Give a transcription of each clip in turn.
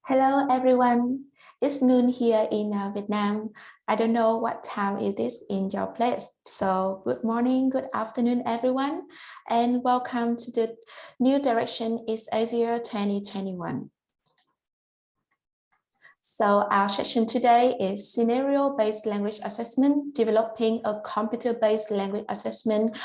Hello everyone, it's noon here in Vietnam. I don't know what time it is in your place. So good morning, good afternoon everyone, and welcome to the New Direction is Asia 2021. So our session today is scenario-based language assessment, developing a computer-based language assessment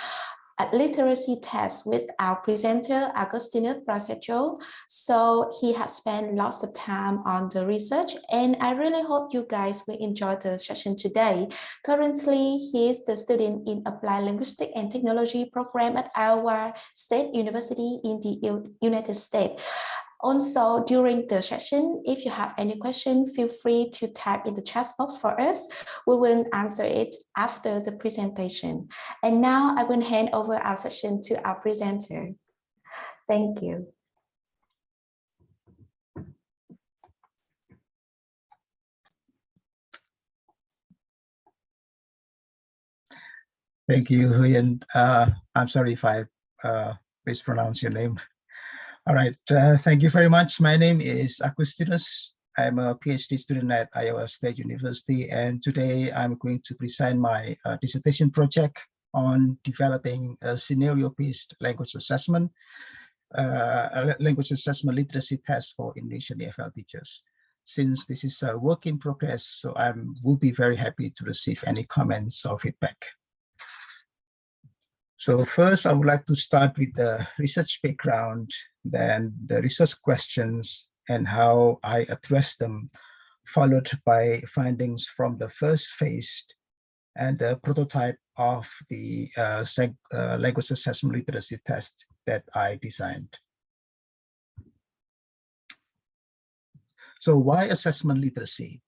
literacy test with our presenter, Agostino Bracejo. So he has spent lots of time on the research, and I really hope you guys will enjoy the session today. Currently, he is the student in Applied Linguistics and Technology program at Iowa State University in the United States. Also, during the session, if you have any question, feel free to type in the chat box for us. We will answer it after the presentation. And now I will hand over our session to our presenter. Thank you. Thank you, Huyen. I'm sorry if I mispronounce your name. All right, thank you very much. My name is Agustinus. I'm a PhD student at Iowa State University, and today I'm going to present my dissertation project on developing a scenario-based language assessment literacy test for Indonesian EFL teachers. Since this is a work in progress, so I will be very happy to receive any comments or feedback. So first, I would like to start with the research background, then the research questions and how I address them, followed by findings from the first phase and the prototype of the language assessment literacy test that I designed. So why assessment literacy?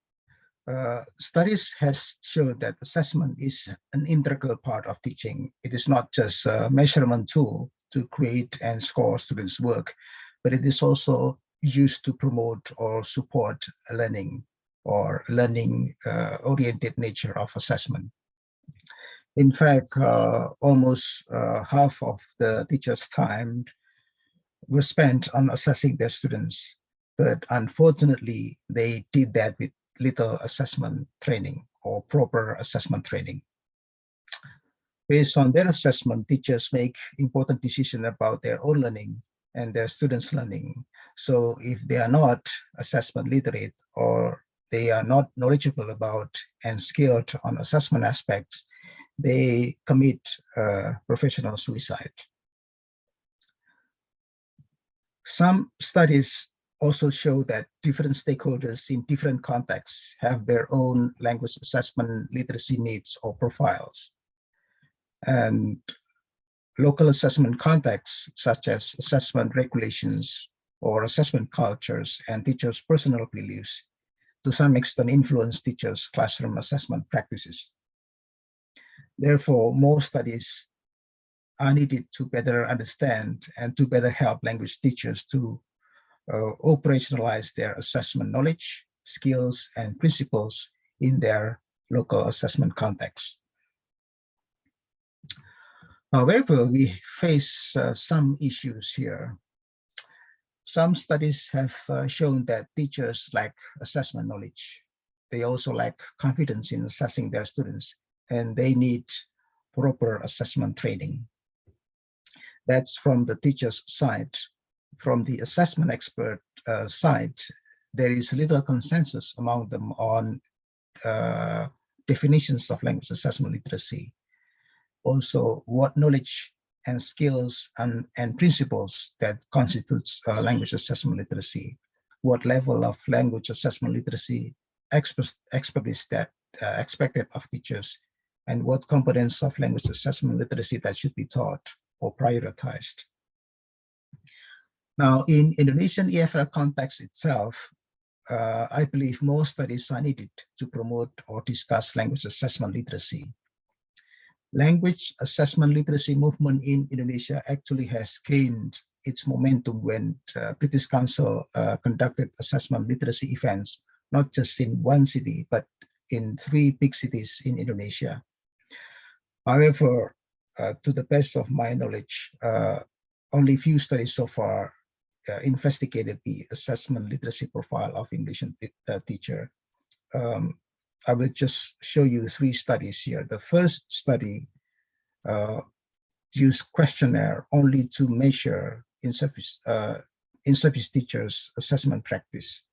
Studies has shown that assessment is an integral part of teaching. It is not just a measurement tool to create and score students' work, but it is also used to promote or support learning or learning-oriented nature of assessment. In fact, almost half of the teachers' time was spent on assessing their students, but unfortunately, they did that with little assessment training or proper assessment training. Based on their assessment, teachers make important decisions about their own learning and their students' learning. So if they are not assessment literate or they are not knowledgeable about and skilled on assessment aspects, they commit professional suicide. Some studies also show that different stakeholders in different contexts have their own language assessment literacy needs or profiles. And local assessment contexts, such as assessment regulations or assessment cultures and teachers' personal beliefs, to some extent influence teachers' classroom assessment practices. Therefore, more studies are needed to better understand and to better help language teachers to operationalize their assessment knowledge, skills, and principles in their local assessment context. However, we face some issues here. Some studies have shown that teachers lack assessment knowledge. They also lack confidence in assessing their students, and they need proper assessment training. That's from the teacher's side. From the assessment expert side, there is little consensus among them on definitions of language assessment literacy. Also, what knowledge and skills and principles that constitutes language assessment literacy, what level of language assessment literacy expertise that expected of teachers, and what components of language assessment literacy that should be taught or prioritized. Now, in Indonesian EFL context itself, I believe more studies are needed to promote or discuss language assessment literacy. Language assessment literacy movement in Indonesia actually has gained its momentum when British Council conducted assessment literacy events, not just in one city, but in 3 big cities in Indonesia. However, to the best of my knowledge, only few studies so far investigated the assessment literacy profile of English teacher. I will just show you 3 studies here. The first study used questionnaire only to measure in-service teachers' assessment practice.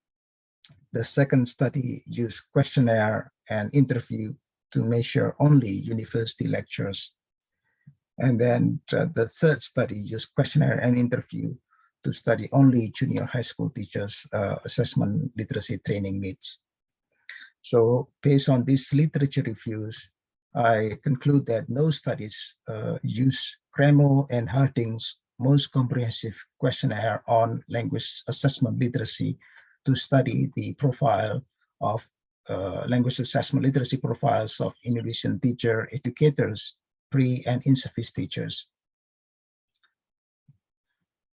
The second study used questionnaire and interview to measure only university lecturers. And then the third study used questionnaire and interview to study only junior high school teachers' assessment literacy training needs. So based on these literature reviews, I conclude that no studies use Kramer and Harding's most comprehensive questionnaire on language assessment literacy to study the profile of language assessment literacy profiles of Indonesian teacher educators, pre and in-service teachers.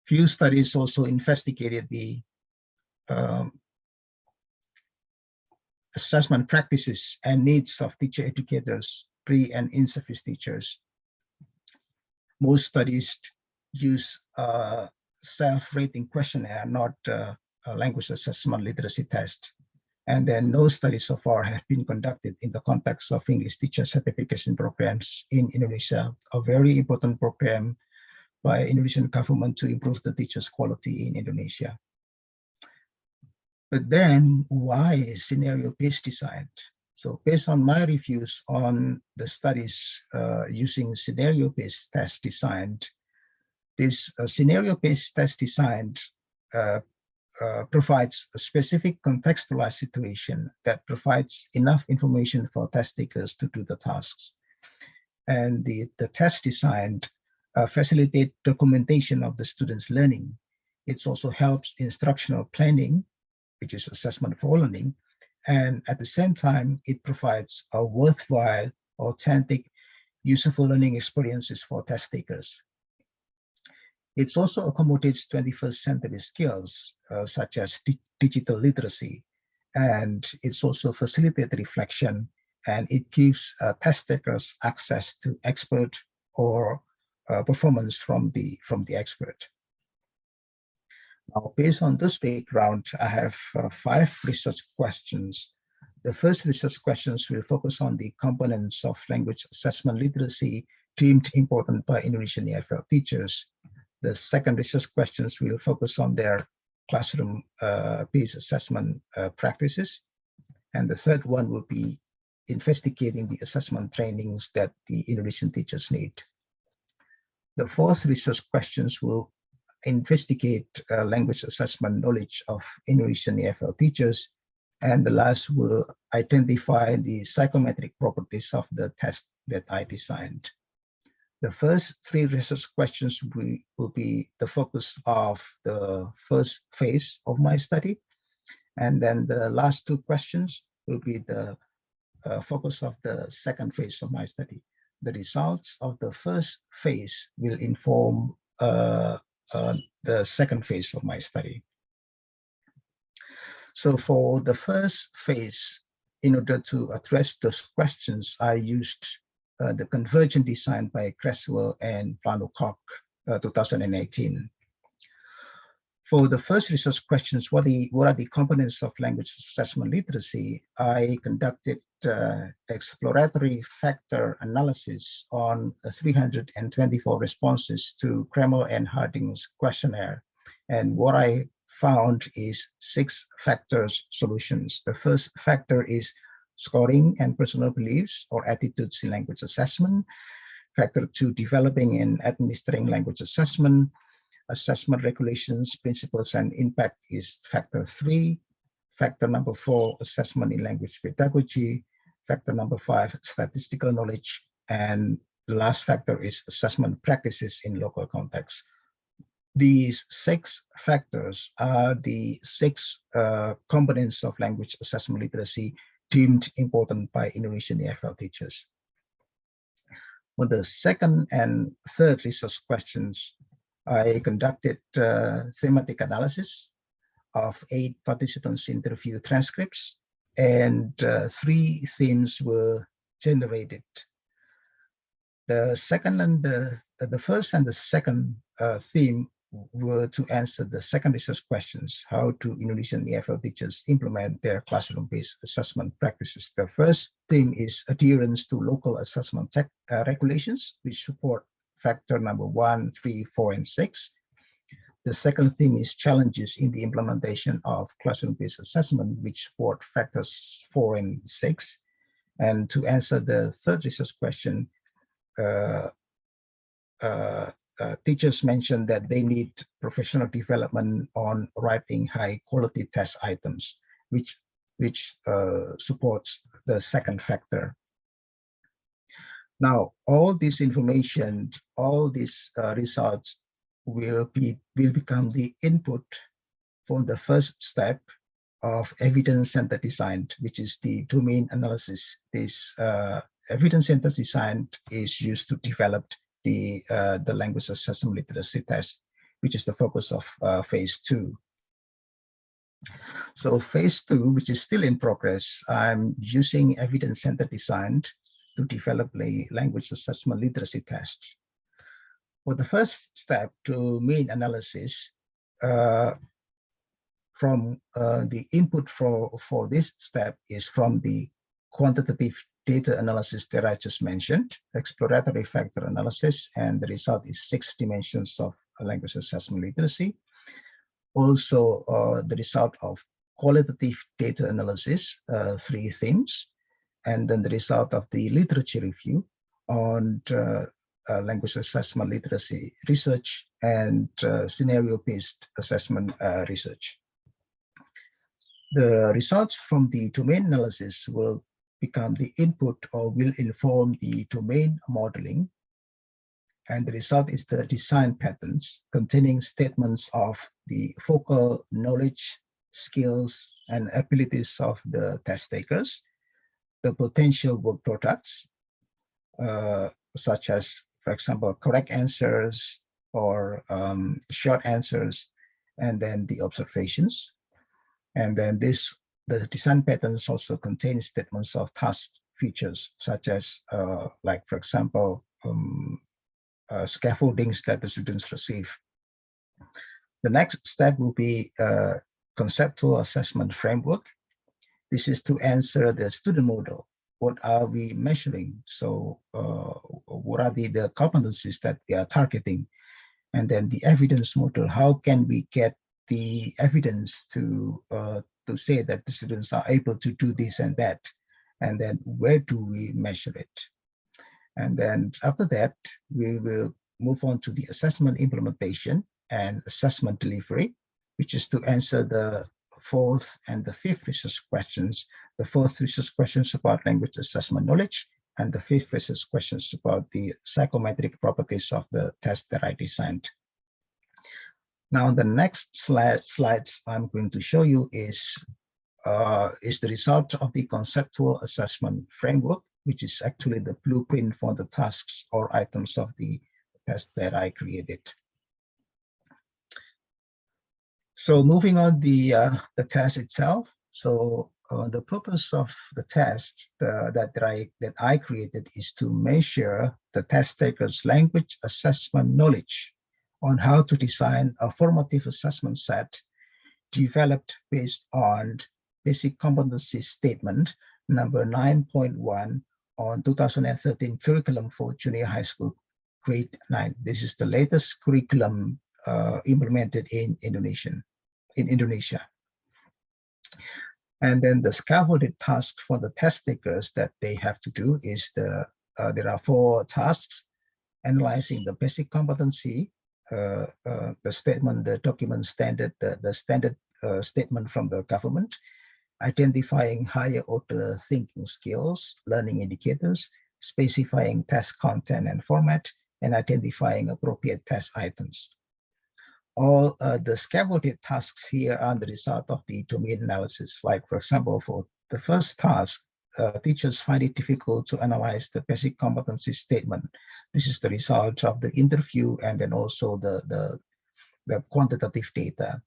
Few studies also investigated the assessment practices and needs of teacher educators, pre and in-service teachers. Most studies use a self-rating questionnaire, not a language assessment literacy test. And then no studies so far have been conducted in the context of English teacher certification programs in Indonesia, a very important program by Indonesian government to improve the teachers' quality in Indonesia. But then why is scenario-based design? So based on my reviews on the studies using scenario-based test design, this scenario-based test design provides a specific contextualized situation that provides enough information for test takers to do the tasks. And the test design facilitates documentation of the students' learning. It also helps instructional planning, which is assessment for learning. And at the same time, it provides a worthwhile, authentic, useful learning experiences for test takers. It also accommodates 21st century skills, such as digital literacy, and it's also facilitates reflection, and it gives test takers access to expert or performance from the expert. Now, based on this background, I have 5 research questions. The first research questions will focus on the components of language assessment literacy deemed important by Indonesian EFL teachers. The second research questions will focus on their classroom-based assessment practices. And the third one will be investigating the assessment trainings that the Indonesian teachers need. The fourth research questions will investigate language assessment knowledge of Indonesian EFL teachers. And the last will identify the psychometric properties of the test that I designed. The first 3 research questions will be the focus of the first phase of my study. And then the last 2 questions will be the focus of the second phase of my study. The results of the first phase will inform the second phase of my study. So for the first phase, in order to address those questions, I used the convergent design by Creswell and Plano-Koch, 2018. For the first research questions, what are the components of language assessment literacy? I conducted exploratory factor analysis on 324 responses to Kramer and Harding's questionnaire. And what I found is 6 factors solutions. The first factor is scoring and personal beliefs or attitudes in language assessment. Factor 2, developing and administering language assessment. Assessment regulations, principles, and impact is factor 3. Factor number 4, assessment in language pedagogy. Factor number 5, statistical knowledge. And the last factor is assessment practices in local context. These 6 factors are the 6 components of language assessment literacy deemed important by Indonesian EFL teachers. For the second and third research questions, I conducted thematic analysis of 8 participants' interview transcripts, and 3 themes were generated. The first and the second theme were to answer the second research questions: how do Indonesian EFL teachers implement their classroom-based assessment practices? The first theme is adherence to local assessment regulations, which support factor number 1, 3, 4, and 6. The second theme is challenges in the implementation of classroom-based assessment, which support factors 4 and 6. And to answer the third research question, teachers mentioned that they need professional development on writing high-quality test items, which supports the second factor. Now, all this information, all these results will become the input for the first step of evidence-centered design, which is the domain analysis. This evidence-centered design is used to develop the language assessment literacy test, which is the focus of phase 2. So phase 2, which is still in progress, I'm using evidence-centered design to develop a language assessment literacy test. For the first step, domain analysis, from the input for this step is from the quantitative data analysis that I just mentioned, exploratory factor analysis, and the result is 6 dimensions of language assessment literacy. Also, the result of qualitative data analysis, 3 themes, and then the result of the literature review on language assessment literacy research and scenario-based assessment research. The results from the domain analysis will become the input or will inform the domain modeling. And the result is the design patterns containing statements of the focal knowledge, skills, and abilities of the test takers, the potential work products, such as, for example, correct answers or short answers, and then the observations. And then the design patterns also contain statements of task features, such as, like, for example, scaffoldings that the students receive. The next step will be conceptual assessment framework. This is to answer the student model. What are we measuring? So what are the competencies that we are targeting? And then the evidence model, how can we get the evidence to say that the students are able to do this and that? And then where do we measure it? And then after that, we will move on to the assessment implementation and assessment delivery, which is to answer the 4th and the 5th research questions. The 4th research questions about language assessment knowledge, and the 5th research questions about the psychometric properties of the test that I designed. Now, the next slides I'm going to show you is the result of the conceptual assessment framework, which is actually the blueprint for the tasks or items of the test that I created. So moving on the test itself. So the purpose of the test that I created is to measure the test taker's language assessment knowledge on how to design a formative assessment set developed based on basic competency statement number 9.1 on 2013 curriculum for junior high school grade 9. This is the latest curriculum implemented in Indonesia. And then the scaffolded task for the test takers that they have to do is there are 4 tasks: analyzing the basic competency, the statement, the document standard, the standard statement from the government, identifying higher order thinking skills, learning indicators, specifying test content and format, and identifying appropriate test items. All the scaffolded tasks here are the result of the domain analysis. Like, for example, for the first task, teachers find it difficult to analyze the basic competency statement. This is the result of the interview and then also the quantitative data.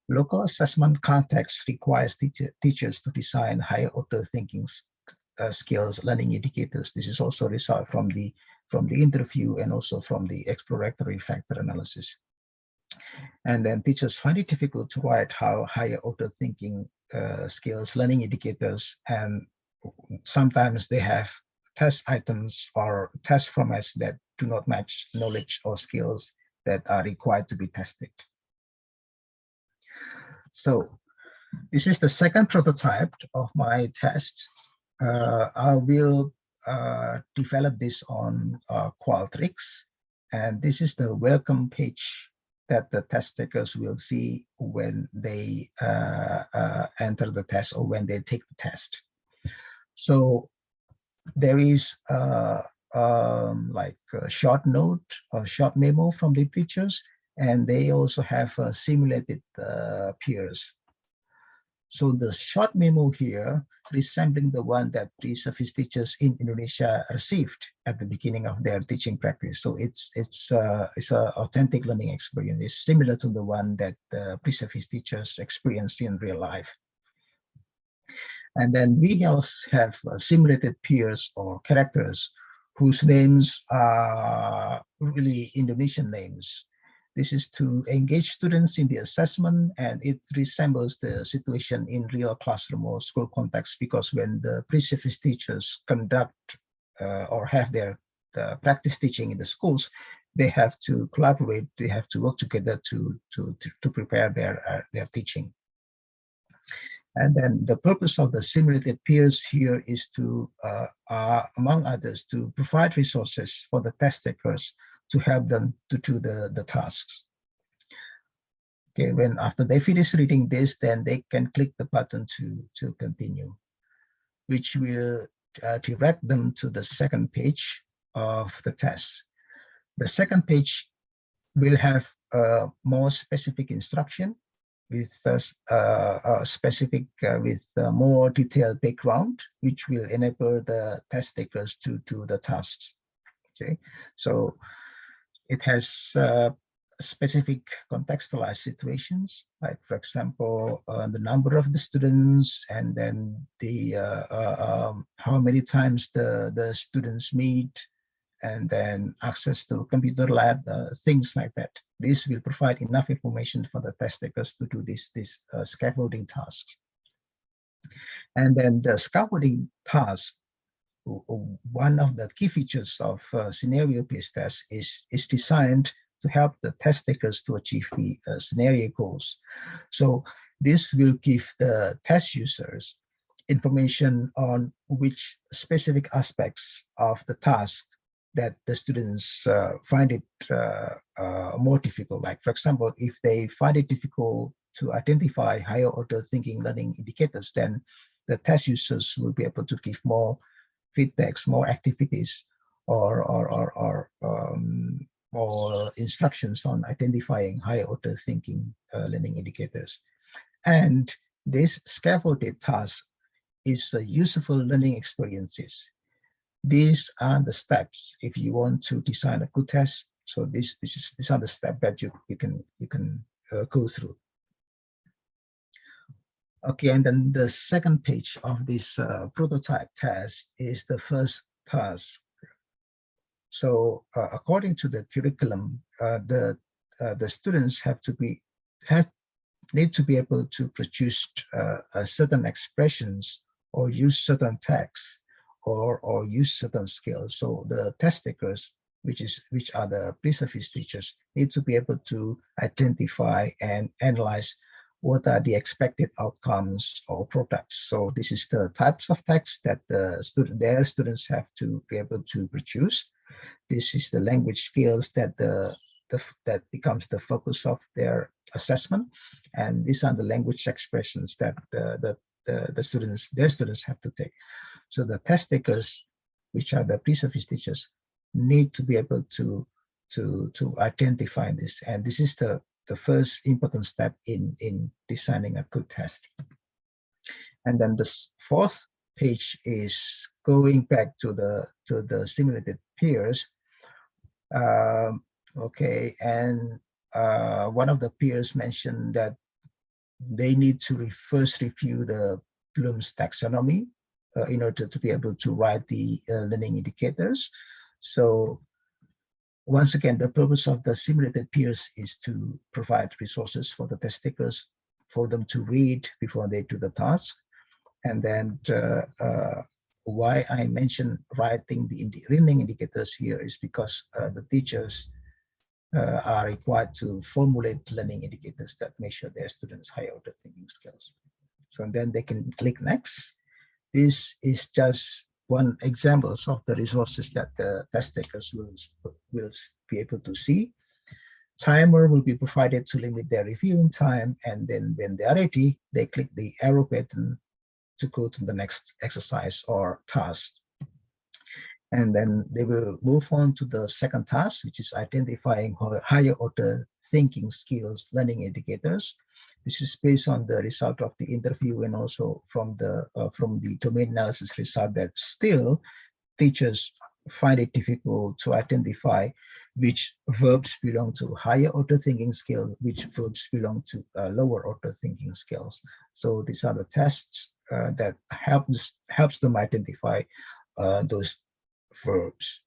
Local assessment context requires teachers to design higher order thinking skills, learning indicators. This is also a result from the interview and also from the exploratory factor analysis. And then teachers find it difficult to write how higher order thinking skills, learning indicators, and sometimes they have test items or test formats that do not match knowledge or skills that are required to be tested. So this is the second prototype of my test. I will develop this on Qualtrics, and this is the welcome page that the test takers will see when they enter the test or when they take the test. So there is like a short note or short memo from the teachers, and they also have simulated peers. So the short memo here resembling the one that pre-service teachers in Indonesia received at the beginning of their teaching practice. So it's an authentic learning experience. It's similar to the one that the pre-service teachers experienced in real life. And then we also have simulated peers or characters whose names are really Indonesian names. This is to engage students in the assessment, and it resembles the situation in real classroom or school context, because when the pre-service teachers conduct or have their practice teaching in the schools, they have to collaborate, they have to work together to prepare their teaching. And then the purpose of the simulated peers here is to, among others, to provide resources for the test takers to help them to do the tasks. Okay, when after they finish reading this, then they can click the button to continue, which will direct them to the second page of the test. The second page will have more specific instruction with more detailed background, which will enable the test takers to do the tasks. Okay, so it has specific contextualized situations, like for example, the number of the students, and then the how many times the students meet, and then access to computer lab, things like that. This will provide enough information for the test takers to do these scaffolding tasks. And then the scaffolding task, one of the key features of scenario-based test is designed to help the test takers to achieve the scenario goals. So this will give the test users information on which specific aspects of the task that the students find it more difficult. Like, for example, if they find it difficult to identify higher order thinking learning indicators, then the test users will be able to give more feedbacks, more activities, or instructions on identifying higher order thinking learning indicators. And this scaffolded task is useful learning experiences. These are the steps if you want to design a good test. So these are the steps that you can go through. Okay, and then the second page of this prototype test is the first task. So according to the curriculum, the students need to be able to produce certain expressions or use certain texts or use certain skills. So the test takers, which are the pre-service teachers, need to be able to identify and analyze what are the expected outcomes or products. So this is the types of text that their students have to be able to produce. This is the language skills that that becomes the focus of their assessment, and these are the language expressions that their students have to take. So the test takers, which are the pre-service teachers, need to be able to identify this, and this is the first important step in designing a good test. And then the fourth page is going back to the simulated peers. Okay, and one of the peers mentioned that they need to first review the Bloom's taxonomy in order to be able to write the learning indicators. So Once again, the purpose of the simulated peers is to provide resources for the test takers, for them to read before they do the task. And then why I mentioned writing the reading indicators here is because the teachers are required to formulate learning indicators that measure their students' higher order thinking skills. So then they can click next. This is just one example of the resources that the test takers will be able to see. Timer will be provided to limit their reviewing time, and then when they are ready, they click the arrow button to go to the next exercise or task. And then they will move on to the second task, which is identifying higher order thinking skills learning indicators. This is based on the result of the interview and also from the domain analysis result that still teachers find it difficult to identify which verbs belong to higher order thinking skill, which verbs belong to lower order thinking skills. So these are the tests that helps them identify those verbs.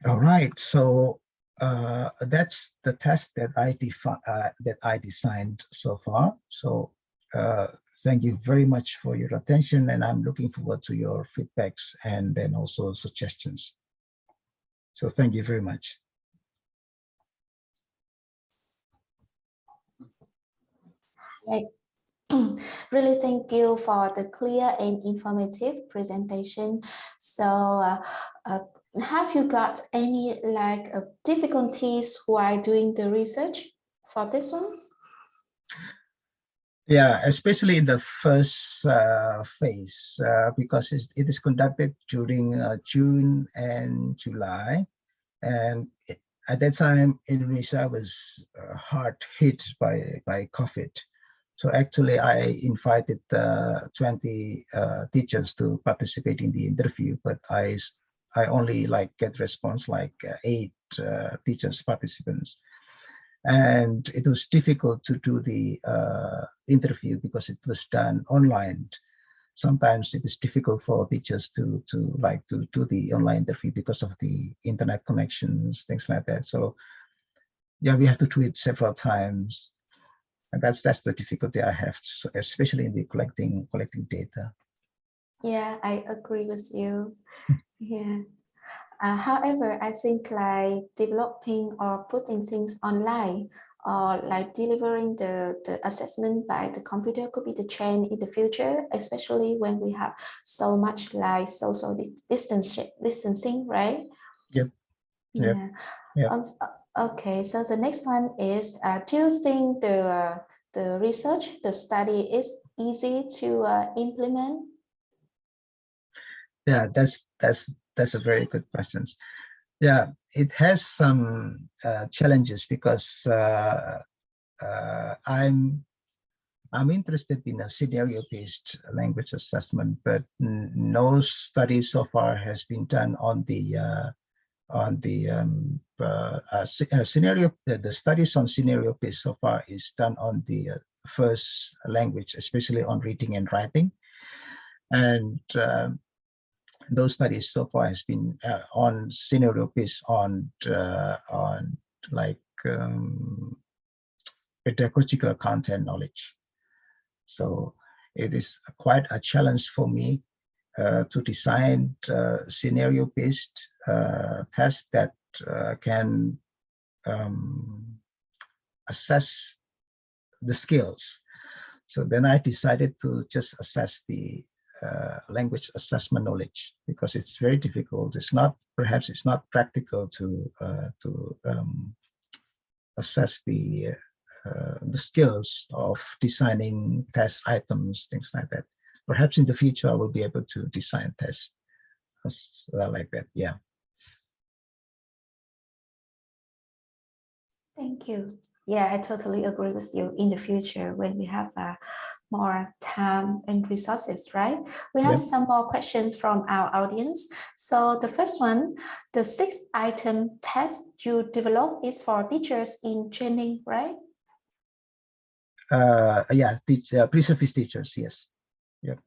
All right, so that's the test that I designed so far. So thank you very much for your attention, and I'm looking forward to your feedbacks and then also suggestions. So thank you very much. Really thank you for the clear and informative presentation. So have you got any difficulties while doing the research for this one? Yeah, especially in the first phase, because it is conducted during June and July. And at that time, Indonesia was hard hit by COVID. So actually, I invited 20 teachers to participate in the interview, but I only get response 8 teachers participants. And it was difficult to do the interview because it was done online. Sometimes it is difficult for teachers to do the online interview because of the internet connections, things like that. So yeah, we have to do it several times, and that's the difficulty I have, especially in the collecting data. Yeah, I agree with you. Yeah. However, I think developing or putting things online or delivering the assessment by the computer could be the trend in the future, especially when we have so much social distancing, right? Yep. Yeah. Yep. Okay, so the next one is, do you think the research, the study is easy to implement? Yeah, that's a very good question. Yeah, it has some challenges because I'm interested in a scenario-based language assessment, but no study so far has been done on the scenario. The studies on scenario-based so far is done on the first language, especially on reading and writing, and those studies so far has been on scenario based on pedagogical content knowledge. So it is quite a challenge for me to design scenario based tests that can assess the skills. So then I decided to just assess the language assessment knowledge, because it's very difficult. Perhaps it's not practical to assess the skills of designing test items, things like that. Perhaps in the future I will be able to design tests like that. Yeah. Thank you. Yeah, I totally agree with you. In the future, when we have more time and resources, right? We have some more questions from our audience. So the first one, the 6-item test you developed is for teachers in training, right? Yeah, pre-service teachers, yes. Yep.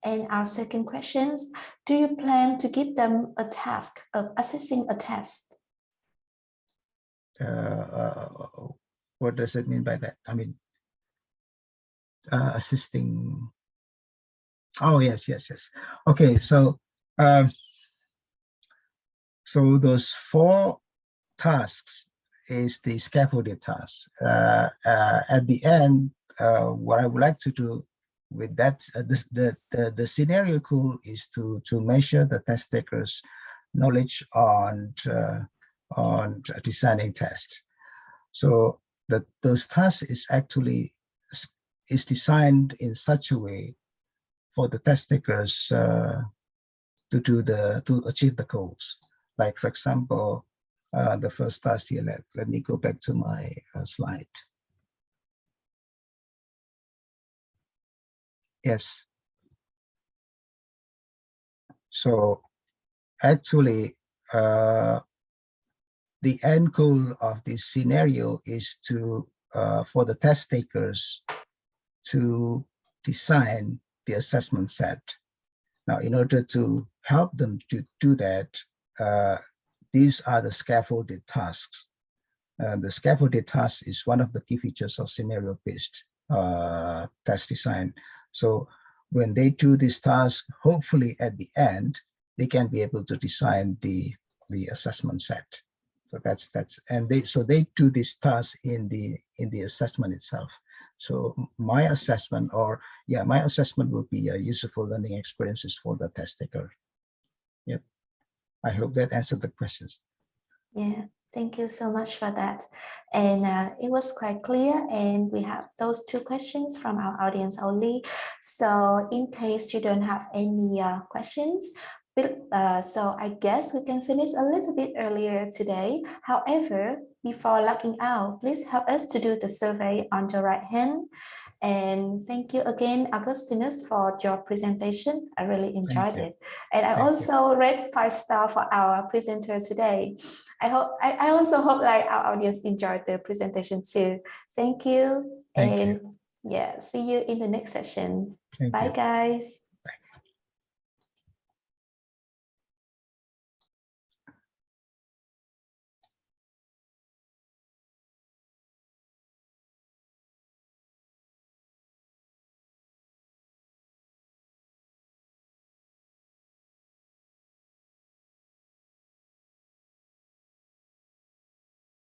And our second question, do you plan to give them a task of assessing a test? What does it mean by that? I mean, assisting. Oh, yes. Okay, so so those 4 tasks is the scaffolded task. At the end, what I would like to do with that, the scenario goal is to measure the test takers' knowledge on designing tests. So those tasks is actually is designed in such a way for the test takers to achieve the goals. Like, for example, the first task here, let me go back to my slide. Yes. So actually, the end goal of this scenario is to for the test takers to design the assessment set. Now, in order to help them to do that, these are the scaffolded tasks. The scaffolded task is one of the key features of scenario-based test design. So when they do this task, hopefully at the end, they can be able to design the assessment set. So they do this task in the assessment itself. So my assessment will be a useful learning experiences for the test taker. Yep. I hope that answered the questions. Yeah, thank you so much for that. And it was quite clear, and we have those 2 questions from our audience only. So in case you don't have any questions, so I guess we can finish a little bit earlier today. However, before logging out, please help us to do the survey on the right hand. And thank you again, Augustinus, for your presentation. I really enjoyed it. And I also rate 5-star for our presenter today. I also hope like our audience enjoyed the presentation too. Thank you. Thank you. Yeah, see you in the next session. Thank Bye, you. guys.